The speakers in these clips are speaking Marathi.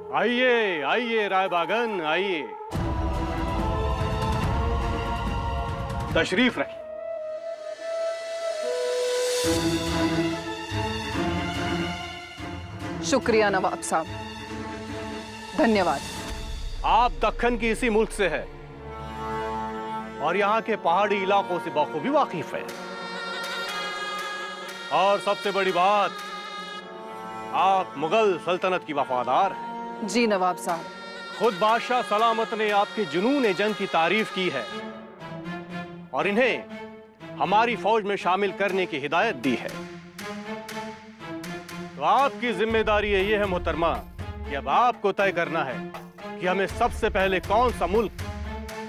आइए आइए रायबागन आइए, तशरीफ रखिए। शुक्रिया नवाब साहब, धन्यवाद। आप दक्कन की इसी मुल्क से है और यहाँ के पहाड़ी इलाकों से बखूबी वाकिफ है। और सबसे बड़ी बात, आप मुगल सल्तनत की वफादार हैं। जी नवाब साहब। खुद बादशाह सलामत ने आपके जुनून जंग की तारीफ की है और इन्हें हमारी फौज में शामिल करने की हिदायत दी है। तो आपकी जिम्मेदारी ये है मोहतरमा कि अब आपको तय करना है कि हमें सबसे पहले कौन सा मुल्क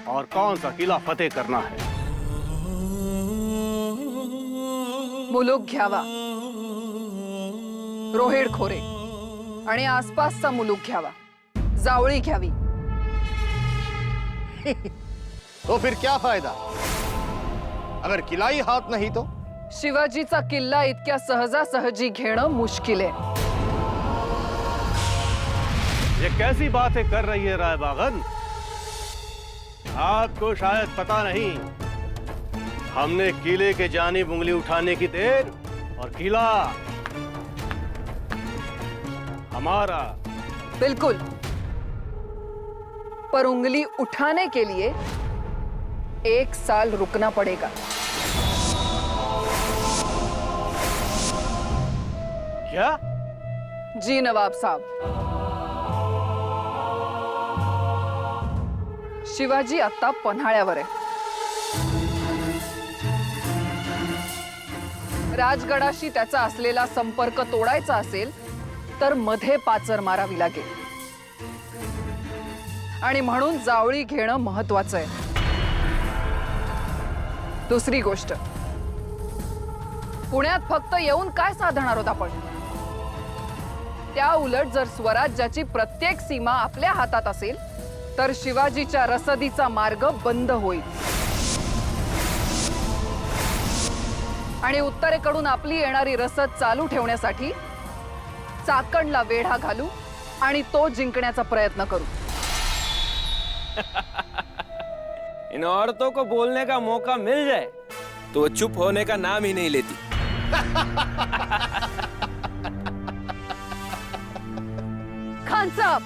और कौन सा किला फतेह करना है। मुलुक घ्यावा, रोहेड खोरे आणि आसपासचा मुलुक घ्यावा, जावळी घ्यावी। तो फिर क्या फायदा अगर किला ही हाथ नहीं तो? शिवाजीचा किल्ला इतक्या सहजासहजी घेणं मुश्किल आहे। ये कैसी बातें कर रही है रायबागन? आपको शायद पता नहीं, हमने किले के जानिब उंगली उठाने की देर और किला हमारा। बिल्कुल, पर उंगली उठाने के लिए 1 साल रुकना पड़ेगा। क्या? जी नवाब साहब, शिवाजी आता पन्हाळ्यावर आहे। राजगडाशी त्याचा असलेला संपर्क तोडायचा असेल तर मध्ये पाचर मारावी लागेल आणि म्हणून जावळी घेणं महत्त्वाचं आहे। दुसरी गोष्ट, पुण्यात फक्त येऊन काय साधणार आहोत आपण? त्या उलट जर स्वराज्याची प्रत्येक सीमा आपल्या हातात असेल तर शिवाजीच्या रसदीचा मार्ग बंद होईल आणि उत्तरेकडून आपली येणारी रसद चालू ठेवण्यासाठी चाकणला वेढा घालू आणि तो जिंकण्याचा प्रयत्न करू। इन औरतों को बोलने का मौका मिल जाए तो वो चुप होने का नाम ही नहीं लेती। खान साहब,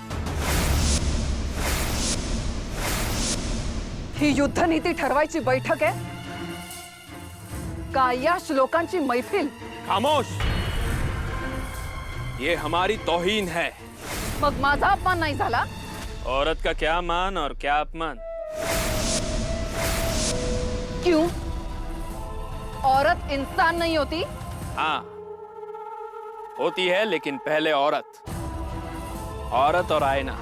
ही युद्धनीती ठरवायची बैठक आहे का या श्लोकांची मैफिल? खामोश, ये हमारी तौहीन है। मग माझा अपमान नाही झाला? औरत का क्या मान और क्या अपमान। क्यों? औरत इंसान नहीं होती? हाँ होती है, लेकिन पहले औरत। औरत और आईना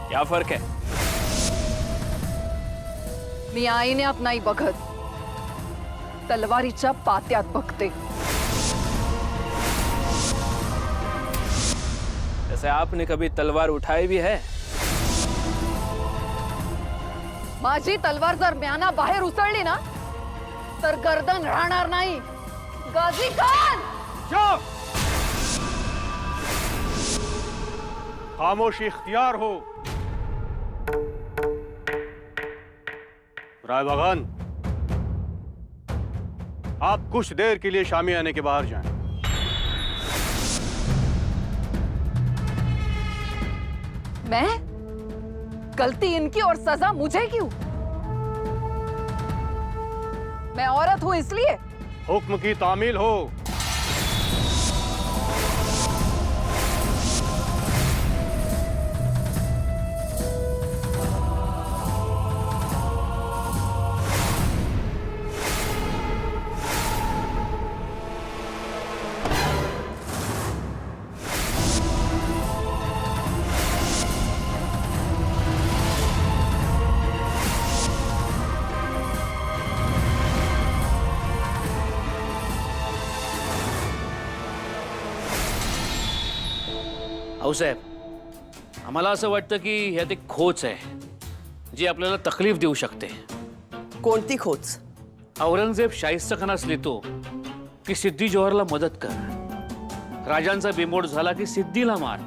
क्या फर्क है? मी आईन्यात नाही बघत, तलवारीच्या पात्यात बघते। जैसे आपने कभी तलवार उठाई भी है? माझी तलवार जर म्याना बाहेर उसळली ना तर गर्दन राहणार नाही। गाजी खान! चुप! खामोशी इख्तियार हो। रायबागन, आप कुछ देर के लिए शामियाने के बाहर जाएं। मैं? गलती इनकी और सजा मुझे क्यों? मैं औरत हूं इसलिए? हुक्म की तामील हो। भाऊसाहेब, आम्हाला असं वाटतं की ह्यात एक खोच आहे जी आपल्याला तकलीफ देऊ शकते। कोणती खोच? औरंगजेब शाहिस्तखानास लिहितो की सिद्दी जोहरला मदत कर, राजांचा बिमोड झाला की सिद्धीला मार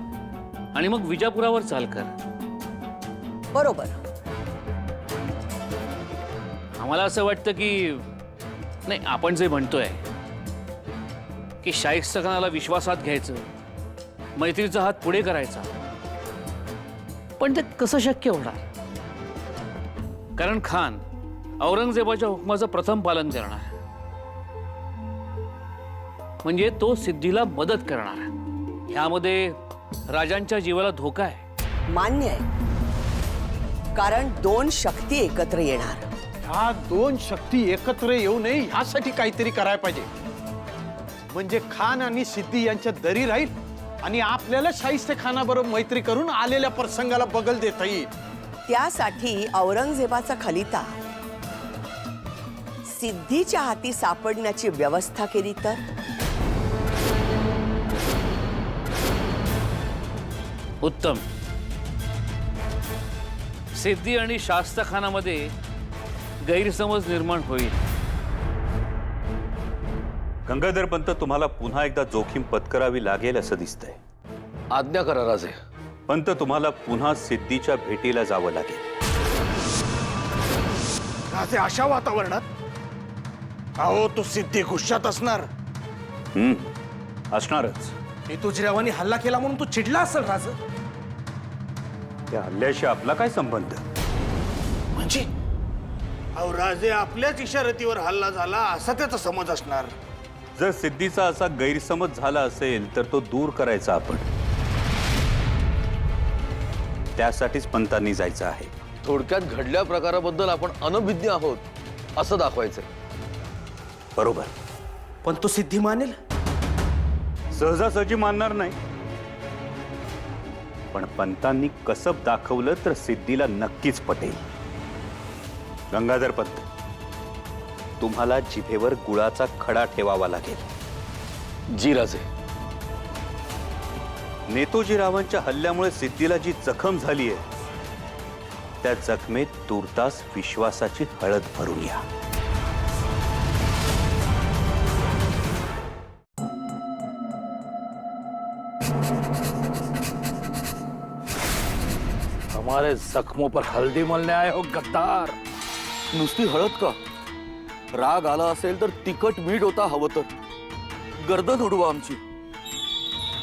आणि मग विजापुरावर चाल कर. बरोबर. आम्हाला असं वाटतं की नाही, आपण जे म्हणतोय की शाहिस्ता खानाला विश्वासात घ्यायचं, मैत्रीचा हात पुढे करायचा, पण ते कसं शक्य होणार? कारण खान औरंगजेबाच्या हुकमाचं प्रथम पालन करणार, म्हणजे तो सिद्धीला मदत करणार. ह्यामध्ये राजांच्या जीवाला धोका आहे. मान्य आहे, कारण दोन शक्ती एकत्र येणार. ह्या दोन शक्ती एकत्र येऊ नये ह्यासाठी काहीतरी करायला पाहिजे. म्हणजे खान आणि सिद्धी यांच्यात दरी राहील आणि आपल्याला शाहिस्ते खानाबरोबर मैत्री करून आलेल्या प्रसंगाला बगल देता येईल. त्यासाठी औरंगजेबाचा खलिता सिद्धीच्या हाती सापडण्याची व्यवस्था केली तर? उत्तम. सिद्धी आणि शास्ता खानामध्ये गैरसमज निर्माण होईल. गंगाधर पंत, तुम्हाला पुन्हा एकदा जोखीम पत्करावी लागेल असं दिसतंय. आज्ञा करा राजे. पंत, तुम्हाला पुन्हा सिद्धीच्या भेटीला जावं लागेल. राजे, अशा वातावरणात? अहो, तो सिद्धी गुस्सात असणार. असणारच. मी तुझ्यावानी हल्ला केला म्हणून तू चिडला असेल राज. त्या हल्ल्याशी आपला काय संबंध? म्हणजे अहो राजे, आपल्याच इशारतीवर हल्ला झाला असा त्याचा समज असणार. जर सिद्धीचा असा गैरसमज झाला असेल तर तो दूर करायचा आपण. त्यासाठीच पंतांनी जायचं आहे. थोडक्यात घडल्या प्रकाराबद्दल आपण अनभिज्ञ आहोत असं दाखवायचंय. बरोबर. पण तो सिद्धी मानेल? सहजासहजी मानणार नाही, पण पंतांनी कसब दाखवलं तर सिद्धीला नक्कीच पटेल. गंगाधर पंत, तुम्हाला जिभेवर गुळाचा खडा ठेवावा लागेल. जी राजे. नेतोजीरावांच्या हल्ल्यामुळे सिद्धीला जी जखम झाली आहे, त्या जखमेत तूर्तास विश्वासाची हळद भरून या. हमारे जख्मों पर हल्दी मलने आए हो गद्दार. नुसती हळद का? राग आला असेल तर तिखट मीठ होता हवं तर. गर्दन उडवा आमची.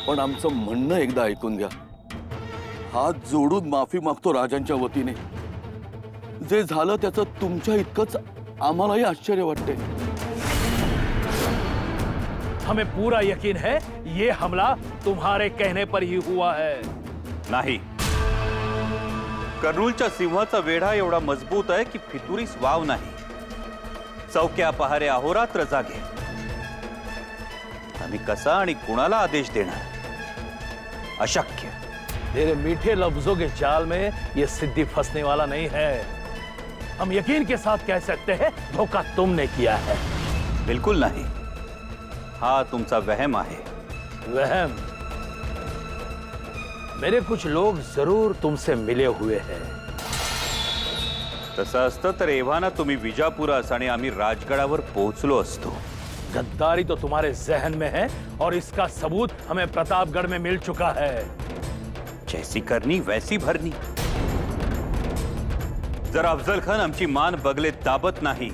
पण आमचं म्हणणं एकदा ऐकून घ्या. हात जोडून माफी मागतो राजांच्या वतीने. जे झालं त्याचं तुमच्या इतकंच आम्हालाही आश्चर्य वाटते. हमें पूरा यकीन है ये हमला तुम्हारे कहने पर ही हुआ है. नाही, कर्नूलच्या सिंहाचा वेढा एवढा मजबूत आहे की फितुरीस वाव नाही. चौक्या पहारे अहोरात्र जागे. आम्ही कसा आणि कुणाला आदेश देणार? अशक्य. तेरे मीठे लफ्जों के जाल में ये सिद्धि फंसने वाला नहीं है. हम यकीन के साथ कह सकते हैं धोखा तुमने किया है. बिल्कुल नाही. हा तुमचा वहम आहे. वहम? मेरे कुछ लोग जरूर तुमसे मिले हुए हैं. तसं असतं तर एव्हाना तुम्ही विजापुरास आणि आम्ही राजगडावर पोहोचलो असतो. गद्दारी तो तुम्हारे जहन में है और इसका सबूत हमें प्रतापगढ़ में मिल चुका है. जैसी करनी वैसी भरनी. जर अफजल खान आमची मान बगलेत दाबत नाही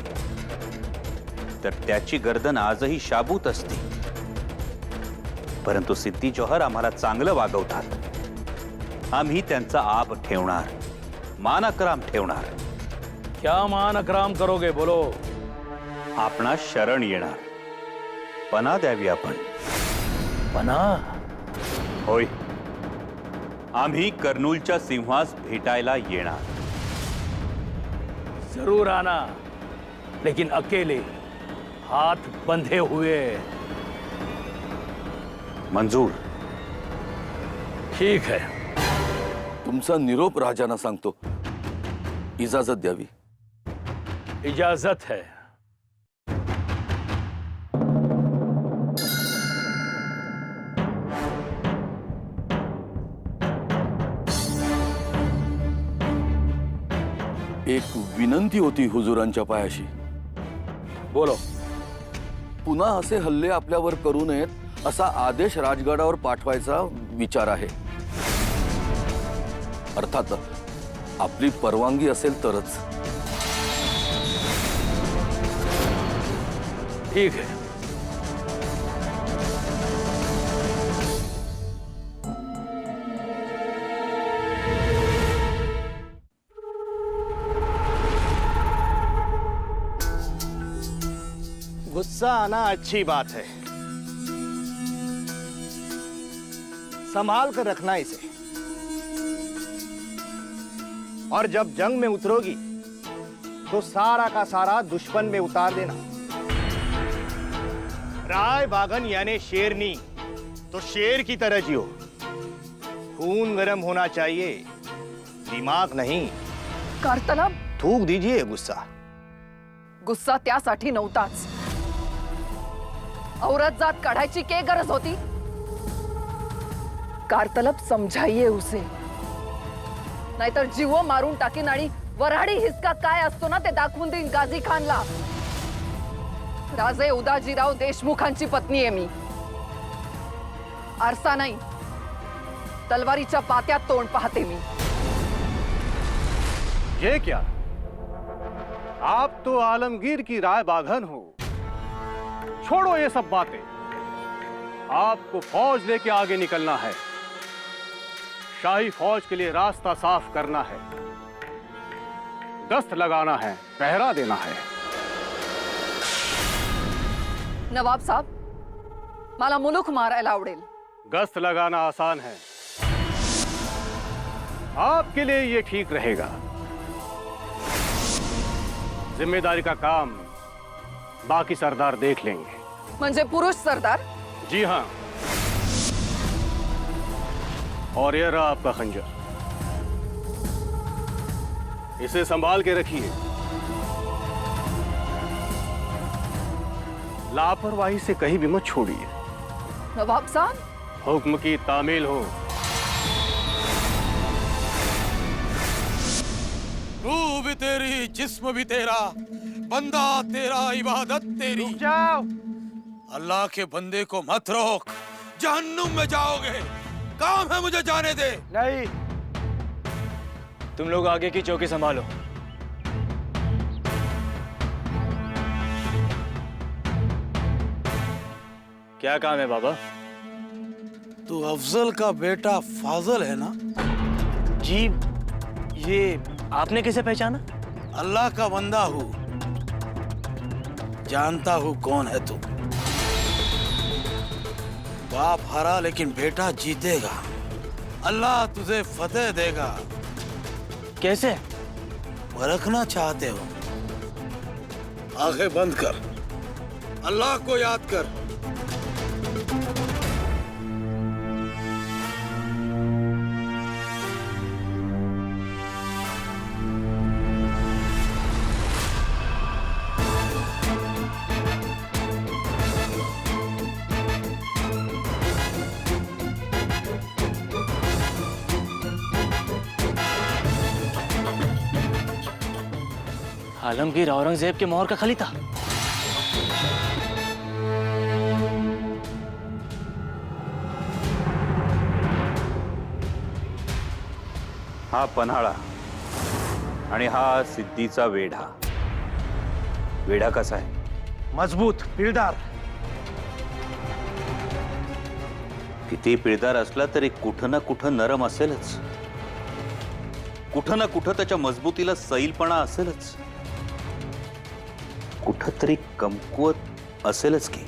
तर त्याची गर्दन आजही शाबूत असते. परंतु सिद्धी जोहर आम्हाला चांगलं वागवतात. आम्ही त्यांचा आब ठेवणार, मानक्राम ठेवणार. क्या मान अकराम करोगे बोलो? आपणा शरण येणार. पना द्यावी आपण. पना? होय, आम्ही कर्नूलच्या सिंहास भेटायला येणार. जरूर आना, लेकिन अकेले, हाथ बंधे हुए. मंजूर. ठीक है. तुमचा निरोप राजांना सांगतो. इजाजत द्यावी. इजाजत है. एक विनंती होती हुजुरांच्या पायाशी. बोलो. पुन्हा असे हल्ले आपल्यावर करू नयेत असा आदेश राजगडावर पाठवायचा विचार आहे. अर्थात आपली परवानगी असेल तरच. ठीक है. गुस्सा आना अच्छी बात है, संभाल कर रखना इसे, और जब जंग में उतरोगी तो सारा का सारा दुश्मन में उतार देना. राय बागन यानी शेरनी, तो शेर की तरह जियो. खून गर्म होना चाहिए, दिमाग नहीं. कारतलब थूक दीजिए गुस्सा. गुस्सा त्यासाठी नव्हताच. औरत जात काढायची काय गरज होती? कारतलब समजाइए उसे, नाहीतर जीव मारून टाकीन आणि वऱ्हाडी हिसका काय असतो ना ते दाखवून देईन गाझी खानला. राजे उदाजीराव देशमुखांची पत्नी आहे मी. आरसा नाही, तलवारीच्या पात्यात तोंड पाहते मी. ये क्या? आप तो आलमगीर की राय बाघन हो. छोड़ो ये सब बातें. आपको फौज लेके आगे निकलना है. शाही फौज के लिए रास्ता साफ करना है, गश्त लगाना है, पहरा देना है. नवाब साहब, मला मुलूक मारायला आवडेल. गश्त लगाना आसान है, आपके लिए ये ठीक रहेगा. जिम्मेदारी का काम बाकी सरदार देख लेंगे. म्हणजे पुरुष सरदार? जी हां. और ये रहा आपका खंजर, इसे संभाल के रखिए. लापरवाही से कहीं भी मत छोड़िए. नवाब साहब, हुक्म की तामील हो. रूह भी तेरी, जिस्म भी तेरा, बंदा तेरा, इबादत तेरी. रुक जाओ. अल्लाह के बंदे को मत रोक, जहन्नुम में जाओगे. काम है, मुझे जाने दे. नहीं, तुम लोग आगे की चौकी संभालो. क्या काम है बाबा? तू अफजल का बेटा फाजल है ना? जी, ये आपने कैसे पहचाना? अल्लाह का बंदा हूँ, जानता हूँ कौन है तू. बाप हारा लेकिन बेटा जीतेगा. अल्लाह तुझे फतेह देगा. कैसे? परखना चाहते हो? आंखें बंद कर, अल्लाह को याद कर. आलमगीर औरंगजेब के मोहर का खली था. हा पन्हाळा आणि हा सिद्धीचा वेढा. वेढा कसा आहे? मजबूत, पिळदार. किती पिळदार असला तरी कुठं ना कुठं नरम असेलच. कुठं ना कुठं त्याच्या मजबूतीला सैलपणा असेलच. कुठंतरी कमकुवत असेलच की.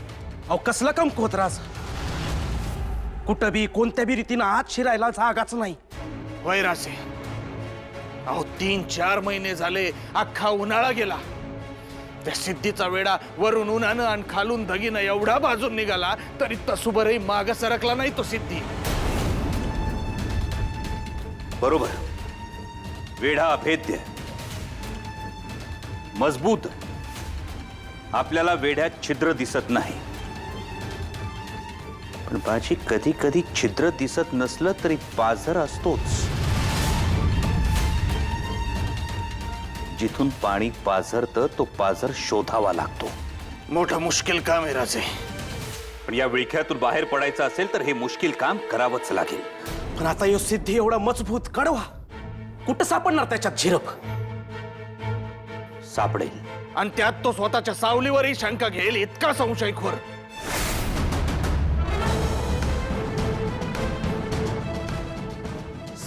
अहो कसला कमकुवत राज? कुठं बी कोणत्या बी रीतीनं आत शिरायला जागाच नाही. वैरासे, अहो 3-4 महिने झाले, अख्खा उन्हाळा गेला. त्या सिद्धीचा वेडा वरून उन्हानं आणि खालून धगीनं एवढा बाजून निघाला तरी तसुबरही माग सरकला नाही तो सिद्धी. बरोबर, वेढा अभेद्य, मजबूत. आपल्याला वेढ्यात छिद्र दिसत नाही, पण बाजी कधी कधी छिद्र दिसत नसलं तरी पाझर असतोच. जिथून पाणी पाझरतं तो पाझर शोधावा लागतो. मोठं मुश्किल काम आहे राजे. पण या विळख्यातून बाहेर पडायचं असेल तर हे मुश्किल काम करावंच लागेल. पण आता यो सिद्धी एवढा मजबूत कडवा, कुठं सापडणार त्याच्यात झिरप? सापडेल. आणि त्यात तो स्वतःच्या सावलीवरही शंका घेईल इतका संशयखोर.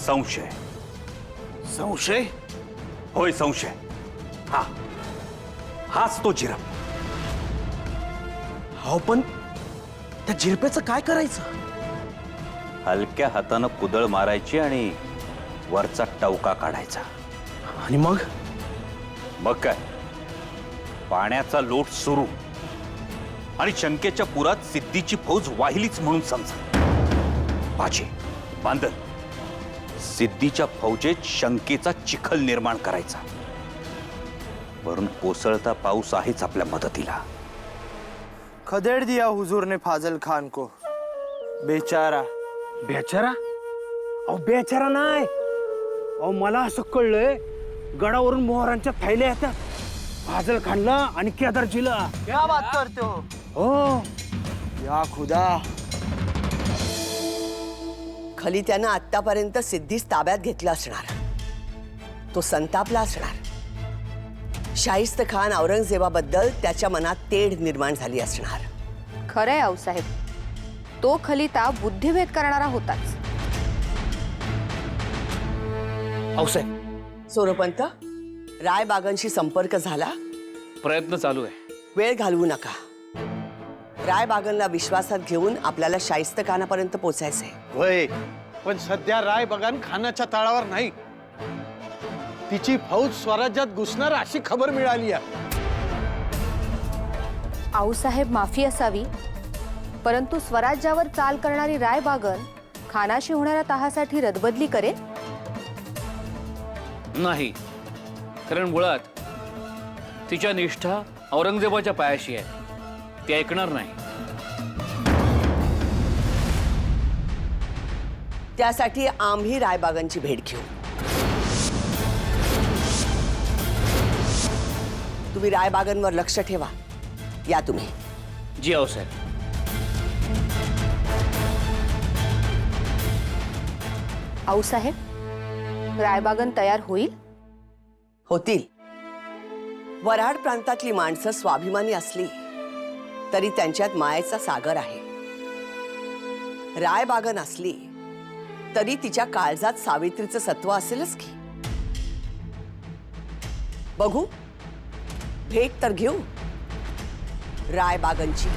संशय. संशय? होय, संशय. हाच तो झिरप. हो, पण त्या झिरपेचं काय करायचं? हलक्या हातानं कुदळ मारायची आणि वरचा टवका काढायचा. आणि मग? मग काय, पाण्याचा लोट सुरू आणि शंकेच्या पुरात सिद्धीची फौज वाहिलीच म्हणून समजा. पाचे बांधल सिद्धीच्या फौजेत शंकेचा चिखल निर्माण करायचा. वरून कोसळता पाऊस आहेच आपल्या मदतीला. खदेड़ दिया हुजूर ने फाजल खान को, बेचारा. बेचारा? अहो बेचारा नाही. अहो मला असं कळलंय, गडावरून मोहरांच्या थैल्या येतात फाजल खानला आणि केदारजीला. क्या बात करते हो? हो. या खुदा. खलित्यानं आतापर्यंत सिद्धीस ताब्यात घेतलं असणार. तो संतापला असणार. शाहिस्त खान औरंगजेबाबद्दल त्याच्या मनात तेढ निर्माण झाली असणार. खरंय आऊसाहेब, तो खलिता बुद्धिभेद करणारा होताच. आऊसाहेब. सोरोपंत, रायबागांशी संपर्क झाला? प्रयत्न चालू आहे. वेळ घालवू नका. रायबागांना विश्वासात घेऊन आपल्याला शाहिस्त खानापर्यंत पोचायचंय. वय, पण सध्या रायबागान खानाच्या तळावर नाही. तिची फौज स्वराज्यात घुसणार अशी खबर मिळाली आहे. आऊसाहेब माफी असावी, परंतु स्वराज्यावर चाल करणारी रायबागन खानाशी होणाऱ्या तहासाठी रदबदली करेल नाही, कारण मुळात तिच्या निष्ठा औरंगजेबाच्या पायाशी आहे. ती ऐकणार नाही. त्यासाठी आम्ही रायबागांची भेट घेऊ. तुम्ही रायबागांवर लक्ष ठेवा. या तुम्ही. जी आऊसाहेब. आऊसाहेब, रायबागन तयार होईल? होतील. वऱ्हाड प्रांतातली माणसं स्वाभिमानी असली तरी त्यांच्यात मायेचा सागर आहे. रायबागन असली तरी तिच्या काळजात सावित्रीचं सत्व असेलच की. बघू, भेट तर घेऊ रायबागांची.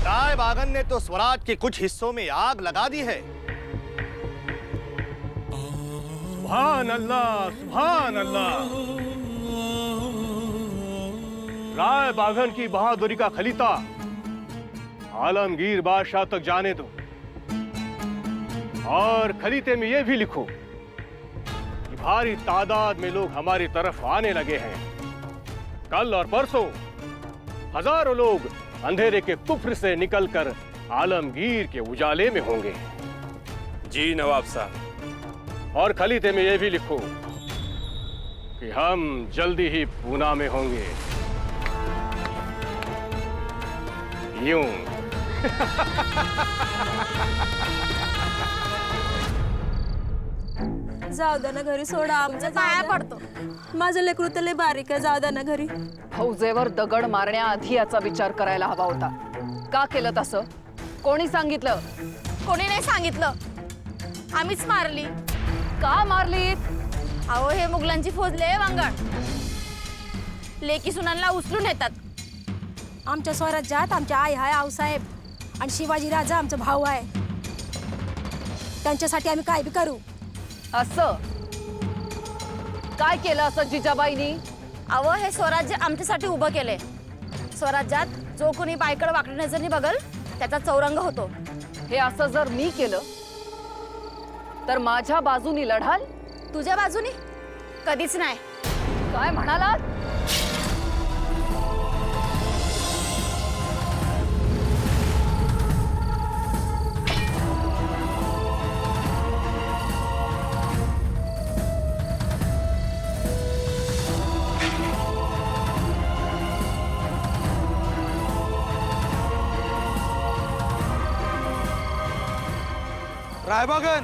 रायबागन ने तो स्वराज के कुछ हिस्सों में आग लगा दी है. सुभान अल्लाह, सुभान अल्लाह. राय बाघन की बहादुरी का खलीता आलमगीर बादशाह तक जाने दो, और खलीते में यह भी लिखो कि भारी तादाद में लोग हमारी तरफ आने लगे हैं. कल और परसों हजारों लोग अंधेरे के कुफ्र से निकलकर आलमगीर के उजाले में होंगे. जी नवाब साहब. और खलीते में यह भी लिखो कि हम जल्दी ही पूना में होंगे. यूं. जाऊ द्या ना घरी, सोडा आमच्या पाया पडतो. माझं लेकरू तर लय बारीक आहे, जाऊ द्या ना घरी. फौजेवर दगड मारण्याआधी याचा विचार करायला हवा होता. का केलं तसं? कोणी सांगितलं? कोणी नाही सांगितलं, आम्हीच मारली. का मारलीत? अहो, हे मुघलांची फौज लय वांगड. लेकी सुनांना उचलून येतात. आमच्या स्वराज्यात आमच्या आई हाय आऊसाहेब, आणि शिवाजी राजा आमचा भाऊ आहे. त्यांच्यासाठी आम्ही काय बी करू. असं काय केलं असं जिजाबाईंनी? अहो, हे स्वराज्य आमच्यासाठी उभं केलंय. स्वराज्यात जो कोणी बायकडे वाकड्या नजरेने बघल त्याचा चौरंग होतो. हे असं जर मी केलं तर माझ्या बाजूनी लढाल? तुझ्या बाजूनी कधीच नाही. काय म्हणालात? रायबागन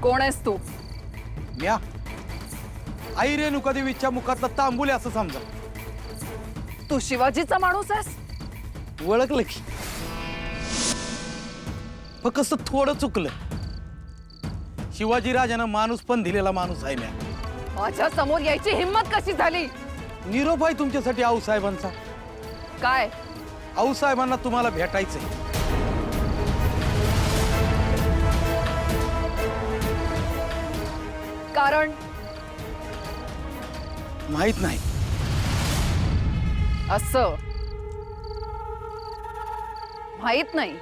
कोण आहेस तू? म्या आई रेणुका देवीच्या मुखातला तांबुले असं समजा. तू शिवाजीचा माणूस आहेस? ओळखलं की फक्त थोडं चुकलं. शिवाजी राजानं माणूस पण दिलेला माणूस आहे म्या. माझ्या समोर यायची हिंमत कशी झाली? निरोप आहे तुमच्यासाठी आऊसाहेबांचा. काय? आऊसाहेबांना तुम्हाला भेटायचंय. कारण माहित नाही. असं माहित नाही.